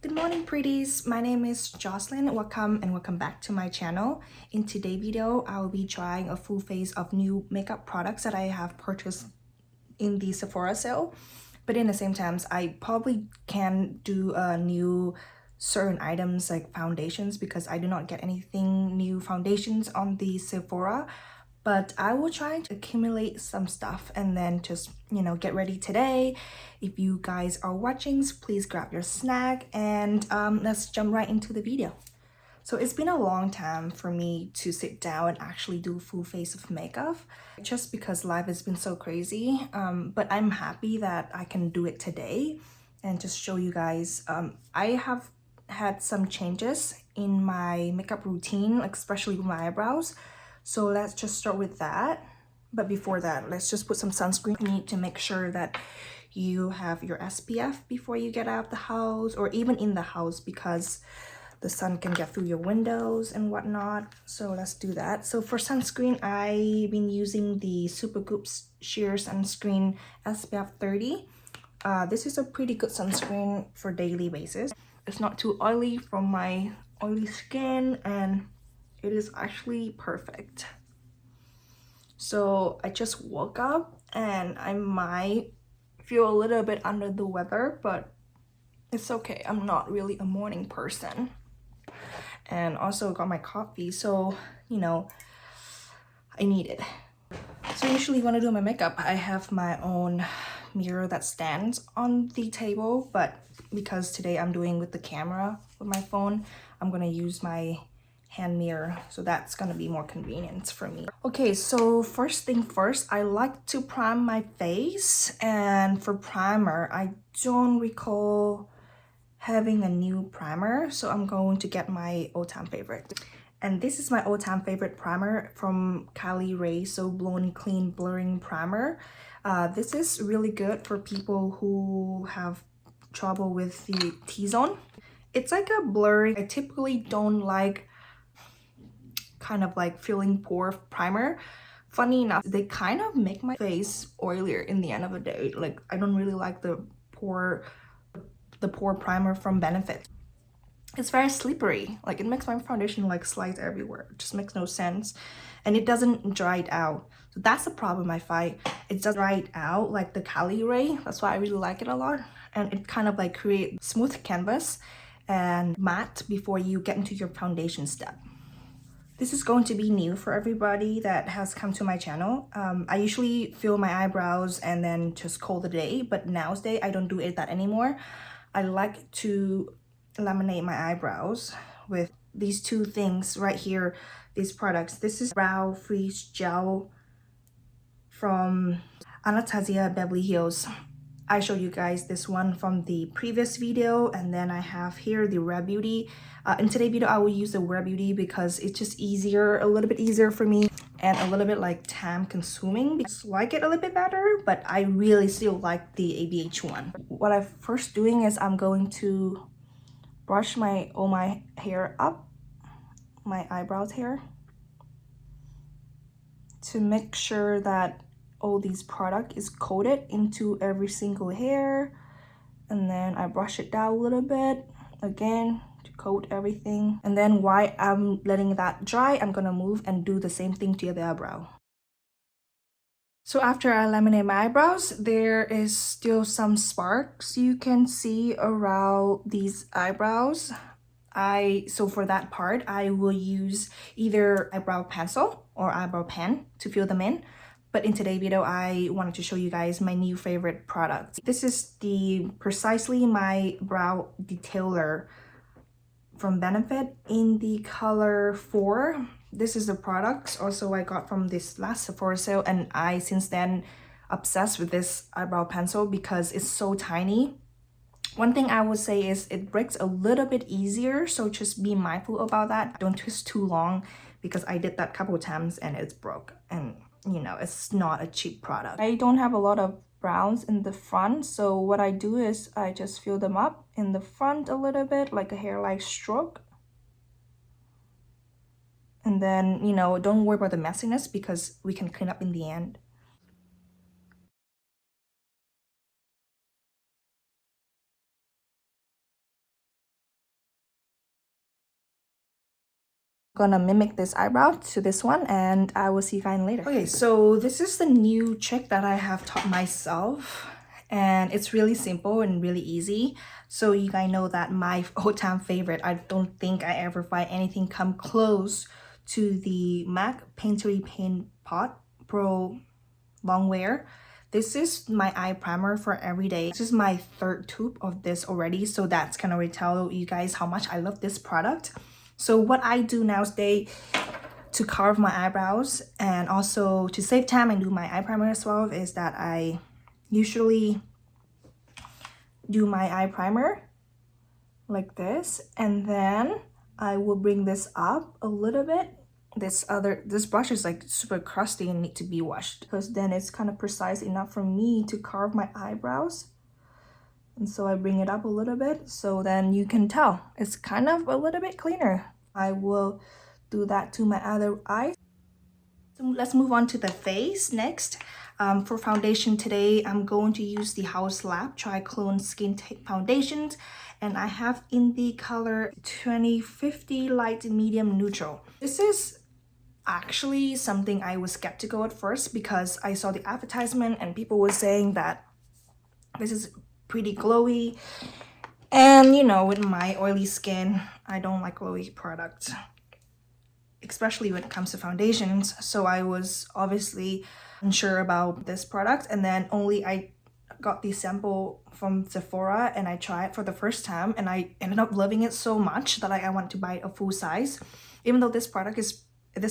Good morning, pretties. My name is Jocelyn. Welcome back to my channel. In today's video, I will be trying a full face of new makeup products that I have purchased in the Sephora sale. But in the same time, I probably can do new certain items like foundations because I do not get anything new foundations on the Sephora. But I will try to accumulate some stuff and then just, get ready today. If you guys are watching, please grab your snack and let's jump right into the video. So it's been a long time for me to sit down and actually do a full face of makeup just because life has been so crazy. But I'm happy that I can do it today and just show you guys. I have had some changes in my makeup routine, especially with my eyebrows. So let's just start with that. But before that, let's just put some sunscreen. You need to make sure that you have your SPF before you get out of the house or even in the house because the sun can get through your windows and whatnot. So let's do that. So for sunscreen, I've been using the Supergoop Sheer Sunscreen SPF 30. This is a pretty good sunscreen for daily basis. It's not too oily from my oily skin and it is actually perfect. So I just woke up and I might feel a little bit under the weather, but it's okay. I'm not really a morning person. And also got my coffee, so I need it. So usually when I do my makeup, I have my own mirror that stands on the table, but because today I'm doing with the camera with my phone, I'm gonna use my hand mirror, so that's gonna be more convenient for me. Okay, so first thing first, I like to prime my face, and for primer, I don't recall having a new primer, so I'm going to get my all-time favorite. And this is my all-time favorite primer from Kylie Ray So Blown Clean Blurring Primer. This is really good for people who have trouble with the T-zone. It's like a blurry. I typically don't like kind of like filling pore primer. Funny enough, they kind of make my face oilier in the end of the day. Like I don't really like the pore primer from Benefit. It's very slippery. Like it makes my foundation like slides everywhere. It just makes no sense. And it doesn't dry it out. So that's the problem I find. It doesn't dry it out like the Kylie Ray. That's why I really like it a lot. And it kind of like creates smooth canvas and matte before you get into your foundation step. This is going to be new for everybody that has come to my channel. I usually fill my eyebrows and then just call the day, but nowadays I don't do it that anymore. I like to laminate my eyebrows with these two things right here, these products. This is Brow Freeze Gel from Anastasia Beverly Hills. I showed you guys this one from the previous video, and then I have here the Rare Beauty. In today's video, I will use the Rare Beauty because it's just easier, a little bit easier for me, and a little bit like time consuming. I just like it a little bit better, but I really still like the ABH one. What I'm first doing is I'm going to brush all my hair up, my eyebrows hair, to make sure that all these product is coated into every single hair, and then I brush it down a little bit again to coat everything. And then while I'm letting that dry, I'm gonna move and do the same thing to the other eyebrow. So after I laminate my eyebrows, there is still some sparks you can see around these eyebrows. So for that part, I will use either eyebrow pencil or eyebrow pen to fill them in. But in today's video, I wanted to show you guys my new favorite product. This is precisely my brow detailer from Benefit in the color 4. This is the product also I got from this last Sephora sale, and I since then obsessed with this eyebrow pencil because it's so tiny. One thing I would say is it breaks a little bit easier, so just be mindful about that. Don't twist too long because I did that a couple of times and it's broke, and it's not a cheap product. I don't have a lot of browns in the front, so what I do is I just fill them up in the front a little bit like a hair-like stroke. And then, don't worry about the messiness because we can clean up in the end. Gonna mimic this eyebrow to this one, and I will see you guys later. Okay, so this is the new trick that I have taught myself, and it's really simple and really easy. So you guys know that my all-time favorite, I don't think I ever find anything come close to the MAC Painterly Paint Pot Pro Long Wear. This is my eye primer for every day. This is my third tube of this already, so that's gonna really tell you guys how much I love this product. So what I do nowadays to carve my eyebrows and also to save time and do my eye primer as well is that I usually do my eye primer like this, and then I will bring this up a little bit. This brush is like super crusty and need to be washed, because then it's kind of precise enough for me to carve my eyebrows. And so I bring it up a little bit, so then you can tell it's kind of a little bit cleaner. I will do that to my other eye. So let's move on to the face next. For foundation today, I'm going to use the House Lab Triclone Skin Foundations, and I have in the color 2050 Light Medium Neutral. This is actually something I was skeptical at first because I saw the advertisement and people were saying that this is pretty glowy, and you know, with my oily skin, I don't like glowy products, especially when it comes to foundations. So I was obviously unsure about this product, and then I got the sample from Sephora and I tried it for the first time, and I ended up loving it so much that I want to buy it a full size. Even though this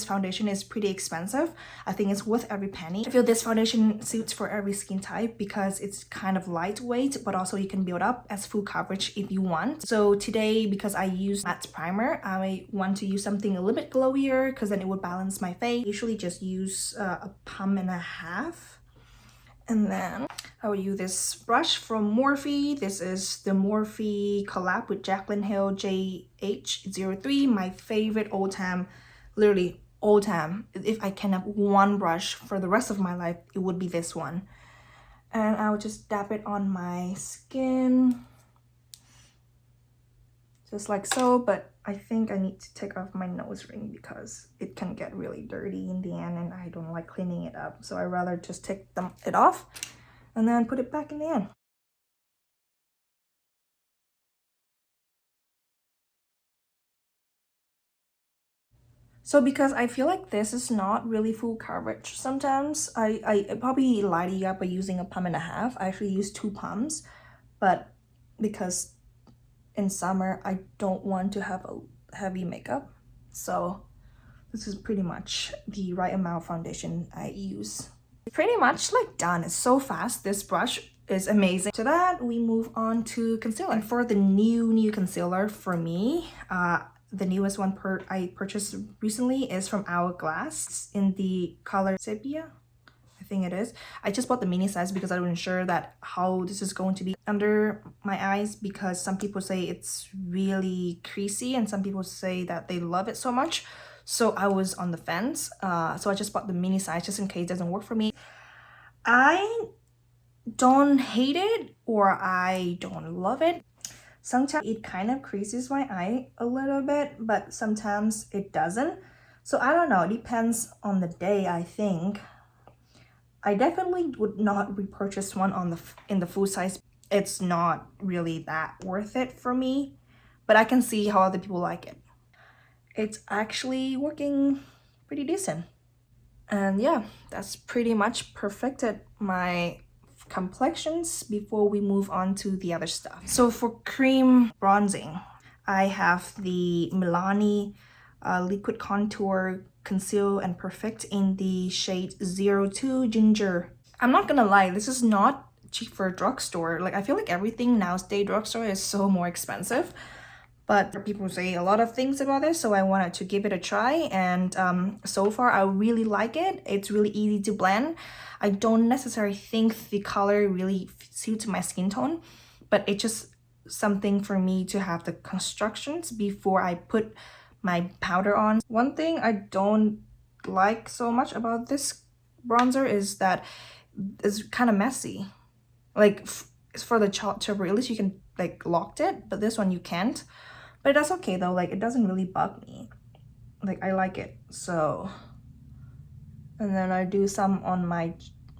foundation is pretty expensive, I think it's worth every penny. I feel this foundation suits for every skin type because it's kind of lightweight, but also you can build up as full coverage if you want. So today, because I use matte primer, I want to use something a little bit glowier because then it would balance my face. I usually just use a pump and a half. And then I will use this brush from Morphe. This is the Morphe collab with Jaclyn Hill JH03, my favorite all-time, literally all time. If I can have one brush for the rest of my life, it would be this one. And I'll just dab it on my skin just like so, but I think I need to take off my nose ring because it can get really dirty in the end and I don't like cleaning it up, so I'd rather just take it off and then put it back in the end. So because I feel like this is not really full coverage, sometimes I probably light you up by using a pump and a half. I actually use 2 pumps, but because in summer I don't want to have a heavy makeup, so this is pretty much the right amount of foundation I use. Pretty much like done. It's so fast. This brush is amazing. To that, we move on to concealer. And for the new concealer for me, the newest one I purchased recently is from Hourglass in the color Sepia, I think it is. I just bought the mini size because I wasn't sure that how this is going to be under my eyes, because some people say it's really creasy and some people say that they love it so much. So I was on the fence. So I just bought the mini size just in case it doesn't work for me. I don't hate it or I don't love it. Sometimes it kind of creases my eye a little bit, but sometimes it doesn't. So I don't know, it depends on the day, I think. I definitely would not repurchase one in the full size. It's not really that worth it for me, but I can see how other people like it. It's actually working pretty decent. And yeah, that's pretty much perfected my complexions before we move on to the other stuff. So for cream bronzing, I have the Milani Liquid Contour Conceal and Perfect in the shade 02 Ginger. I'm not gonna lie, this is not cheap for a drugstore. Like, I feel like everything nowadays drugstore is so more expensive, but people say a lot of things about this, so I wanted to give it a try, and so far I really like it. It's really easy to blend. I don't necessarily think the color really suits my skin tone, but it's just something for me to have the constructions before I put my powder on. One thing I don't like so much about this bronzer is that it's kind of messy. Like, for the Chopper, at least you can like lock it, but this one you can't. But that's okay though, like it doesn't really bug me. like I like it. So, and then I do some on my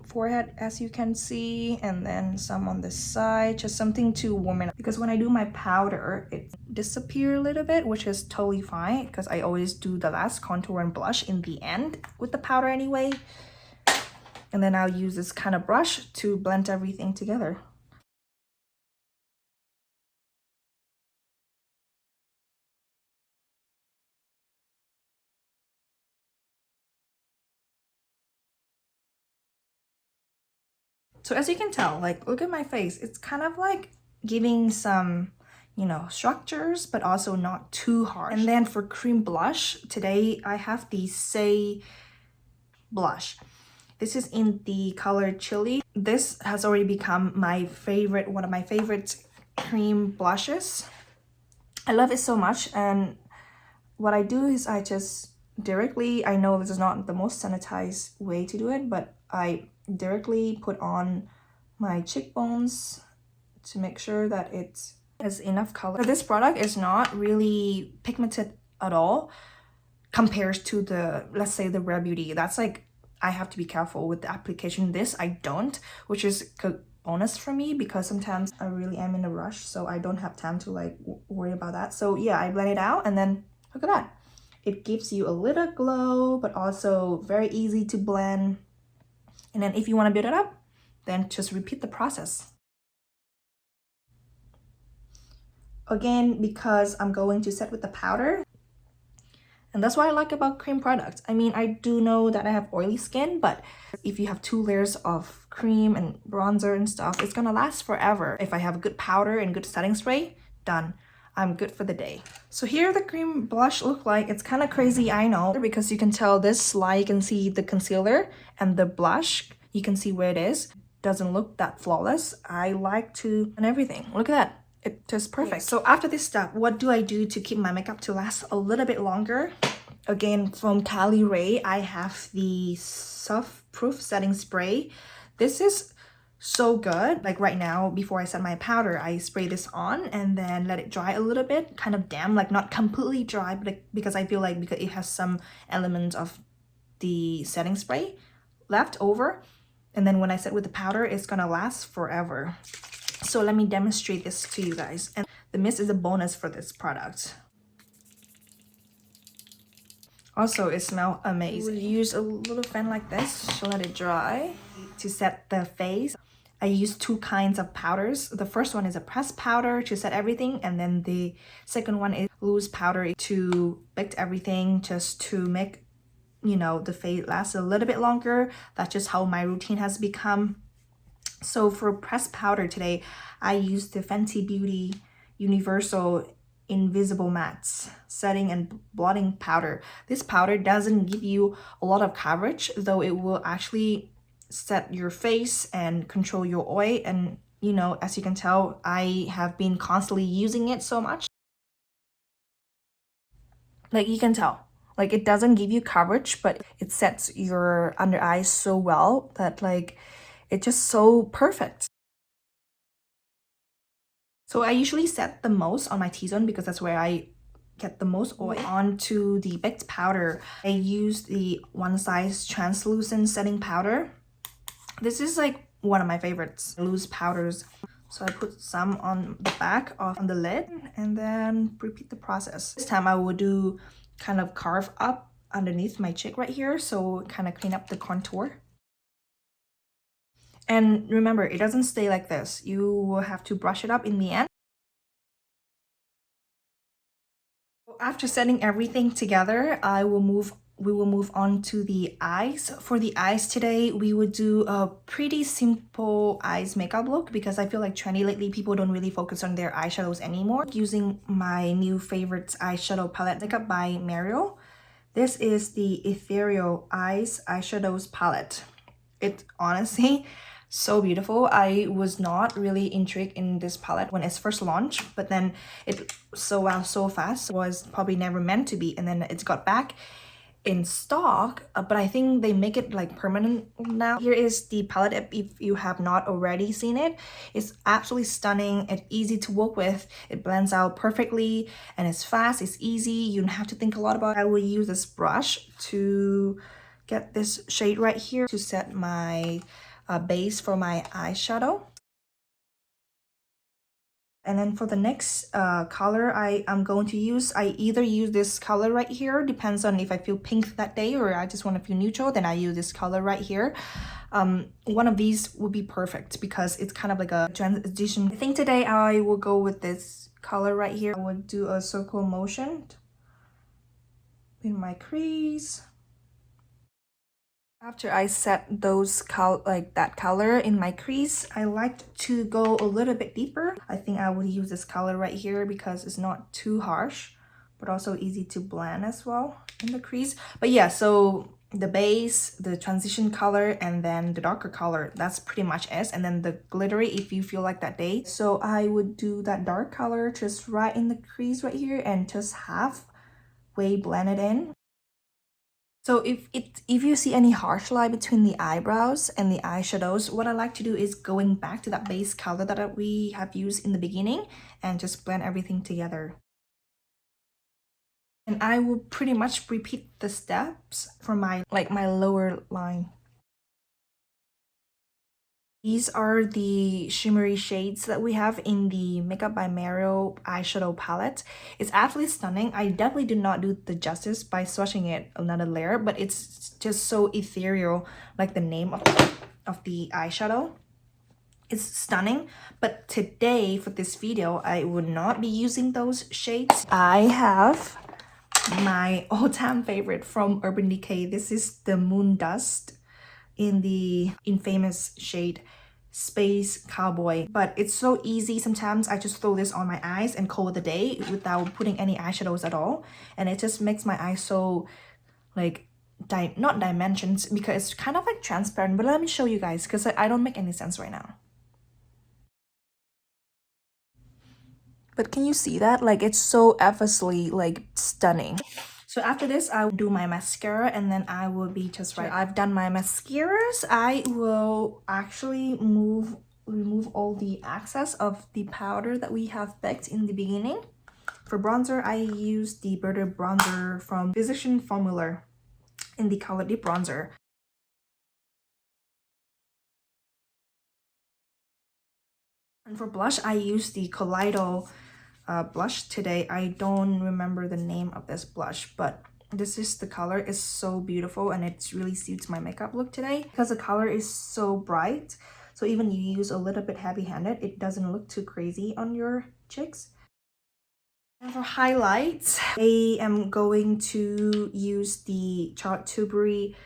forehead, as you can see, and then some on this side, just something to warm it up, because when I do my powder it disappears a little bit, which is totally fine because I always do the last contour and blush in the end with the powder anyway. And then I'll use this kind of brush to blend everything together. So as you can tell, like, look at my face. It's kind of like giving some, you know, structures, but also not too harsh. And then for cream blush, today I have the Say blush. This is in the color Chili. This has already become my favorite, one of my favorite cream blushes. I love it so much, and what I do is I just directly, I know this is not the most sanitized way to do it, but I directly put on my cheekbones to make sure that it has enough color. This product is not really pigmented at all compared to the, let's say, the Rare Beauty. That's like, I have to be careful with the application. This I don't, which is good bonus for me because sometimes I really am in a rush, so I don't have time to like worry about that. So yeah, I blend it out, and then look at that. It gives you a little glow, but also very easy to blend. And then if you want to build it up, then just repeat the process. Again, because I'm going to set with the powder. And that's what I like about cream products. I mean, I do know that I have oily skin, but if you have 2 layers of cream and bronzer and stuff, it's gonna last forever. If I have a good powder and good setting spray, done. I'm good for the day. So here the cream blush look like. It's kind of crazy, I know, because you can tell this slide, you can see the concealer and the blush. You can see where it is. Doesn't look that flawless. I like to, and everything. Look at that. It's just perfect. So after this step, what do I do to keep my makeup to last a little bit longer? Again, from Cali Ray, I have the Soft Proof Setting Spray. This is so good. Like right now, before I set my powder, I spray this on and then let it dry a little bit, kind of damp, like not completely dry, but like, because I feel like because it has some element of the setting spray left over. And then when I set with the powder, it's gonna last forever. So let me demonstrate this to you guys. And the mist is a bonus for this product. Also, it smells amazing. We'll use a little fan like this to let it dry. To set the face, I use 2 kinds of powders. The first one is a pressed powder to set everything, and then the second one is loose powder to bake everything, just to make, you know, the face last a little bit longer. That's just how my routine has become. So for pressed powder today, I used the Fenty Beauty Universal Invisible Mattes setting and blotting powder. This powder doesn't give you a lot of coverage, though it will actually set your face and control your oil. And you know, as you can tell, I have been constantly using it so much. Like you can tell, like it doesn't give you coverage, but it sets your under eyes so well that like it's just so perfect. So I usually set the most on my T-zone because that's where I get the most oil. Onto the baked powder, I use the One Size translucent setting powder. This is like one of my favorites, loose powders. So I put some on the back of the lid and then repeat the process. This time I will do kind of carve up underneath my cheek right here, so kind of clean up the contour. And remember, it doesn't stay like this. You will have to brush it up in the end. After setting everything together, we will move on to the eyes. For the eyes today, we would do a pretty simple eyes makeup look because I feel like trendy lately, people don't really focus on their eyeshadows anymore. Using my new favorite eyeshadow palette, Makeup by Mariel. This is the Ethereal Eyes Eyeshadows palette. It honestly so beautiful. I was not really intrigued in this palette when it's first launched, but then it sold out so fast. It was probably never meant to be, and then it's got back in stock, but I think they make it like permanent now. Here is the palette if you have not already seen it. It's absolutely stunning. It's easy to work with. It blends out perfectly and it's fast, it's easy. You don't have to think a lot about it. I will use this brush to get this shade right here to set my base for my eyeshadow. And then for the next color I'm going to use, I either use this color right here, depends on if I feel pink that day or I just want to feel neutral, then I use this color right here. One of these would be perfect because it's kind of like a transition. I think today I will go with this color right here. I would do a circle motion in my crease. After I set those that color in my crease, I like to go a little bit deeper. I think I would use this color right here because it's not too harsh, but also easy to blend as well in the crease. But yeah, so the base, the transition color, and then the darker color, that's pretty much it. And then the glittery if you feel like that day. So I would do that dark color just right in the crease right here and just halfway blend it in. So if you see any harsh line between the eyebrows and the eyeshadows, what I like to do is going back to that base color that we have used in the beginning and just blend everything together. And I will pretty much repeat the steps for my lower line. These are the shimmery shades that we have in the Makeup by Mario eyeshadow palette. It's absolutely stunning. I definitely did not do the justice by swatching it another layer, but it's just so ethereal, like the name of the eyeshadow. It's stunning, but today for this video, I would not be using those shades. I have my all-time favorite from Urban Decay. This is the Moon Dust in the infamous shade Space Cowboy, but it's so easy. Sometimes I just throw this on my eyes and call it a day without putting any eyeshadows at all, and it just makes my eyes so like not dimensions because it's kind of like transparent. But let me show you guys because I don't make any sense right now. But can you see that? Like it's so effortlessly like stunning. So after this, I'll do my mascara and then I will be just right. I've done my mascaras. I will actually remove all the excess of the powder that we have baked in the beginning. For bronzer, I use the Butter Bronzer from Physician Formula in the color Deep Bronzer. And for blush, I use the Kaleido blush today. I don't remember the name of this blush, but this is the color. It's so beautiful and it really suits my makeup look today because the color is so bright. So even you use a little bit heavy-handed, it doesn't look too crazy on your cheeks. And for highlights, I am going to use the Charlotte Tilbury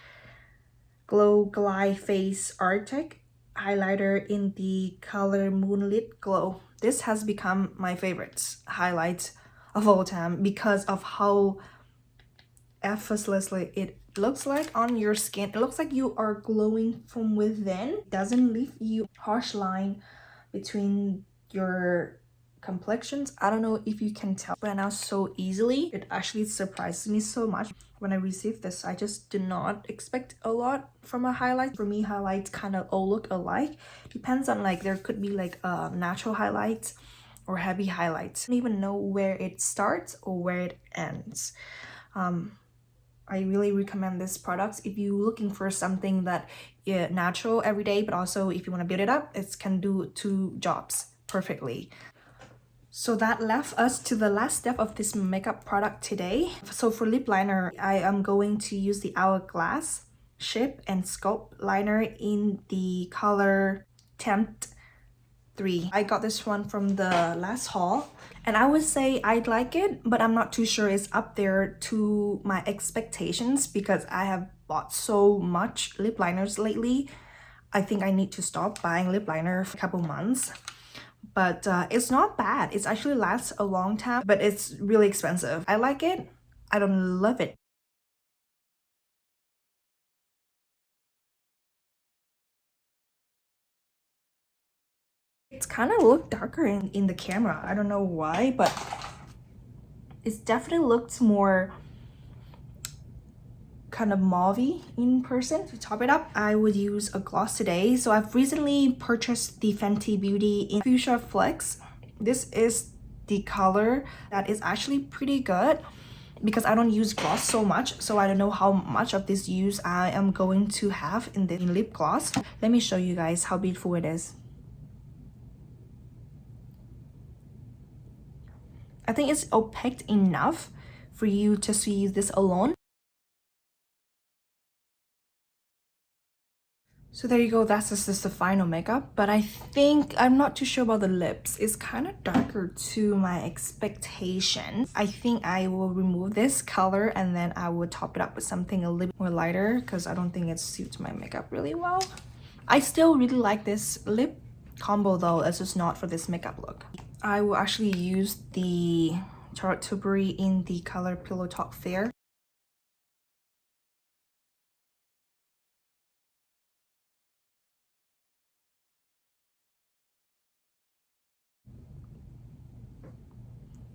Glow Glide Face Arctic highlighter in the color Moonlit Glow. This has become my favorite highlight of all time because of how effortlessly it looks like on your skin. It looks like you are glowing from within. It doesn't leave you harsh line between your complexions. I don't know if you can tell right now so easily. It actually surprises me so much when I received this. I just did not expect a lot from a highlight. For me, highlights kind of all look alike. Depends on like there could be like natural highlights or heavy highlights. I don't even know where it starts or where it ends. I really recommend this product if you're looking for something that natural every day, but also if you want to build it up, it can do two jobs perfectly. So that left us to the last step of this makeup product today. So for lip liner, I am going to use the Hourglass Shape and Sculpt liner in the color Tempt 3. I got this one from the last haul and I would say I'd like it, but I'm not too sure it's up there to my expectations because I have bought so much lip liners lately. I think I need to stop buying lip liner for a couple months. But it's not bad. It actually lasts a long time, but it's really expensive. I like it. I don't love it. It's kind of look darker in the camera. I don't know why, but it definitely looks more kind of mauvey in person. To top it up, I would use a gloss today. So I've recently purchased the Fenty Beauty in Fuchsia Flex. This is the color that is actually pretty good because I don't use gloss so much, so I don't know how much of this use I am going to have in the lip gloss. Let me show you guys how beautiful it is. I think it's opaque enough for you to see this alone. So there you go, that's just the final makeup. But I think, I'm not too sure about the lips. It's kind of darker to my expectations. I think I will remove this color and then I will top it up with something a little more lighter because I don't think it suits my makeup really well. I still really like this lip combo though, it's just not for this makeup look. I will actually use the Charlotte Tilbury in the color Pillow Talk Fair.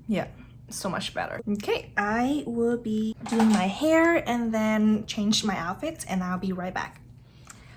Yeah, so much better. Okay, I will be doing my hair and then change my outfit and I'll be right back.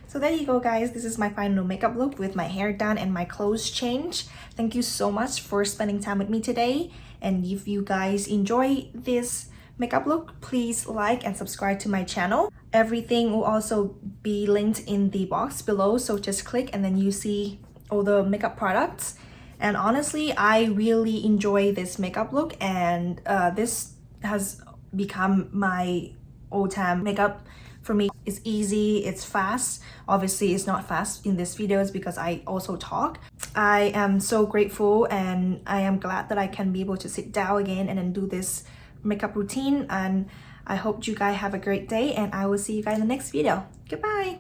So there you go guys, this is my final makeup look with my hair done and my clothes changed. Thank you so much for spending time with me today, and if you guys enjoy this makeup look, please like and subscribe to my channel. Everything will also be linked in the box below, so just click and then you see all the makeup products. And honestly, I really enjoy this makeup look, and this has become my all-time makeup for me. It's easy, it's fast. Obviously, it's not fast in this videos because I also talk. I am so grateful and I am glad that I can be able to sit down again and then do this makeup routine. And I hope you guys have a great day, and I will see you guys in the next video. Goodbye!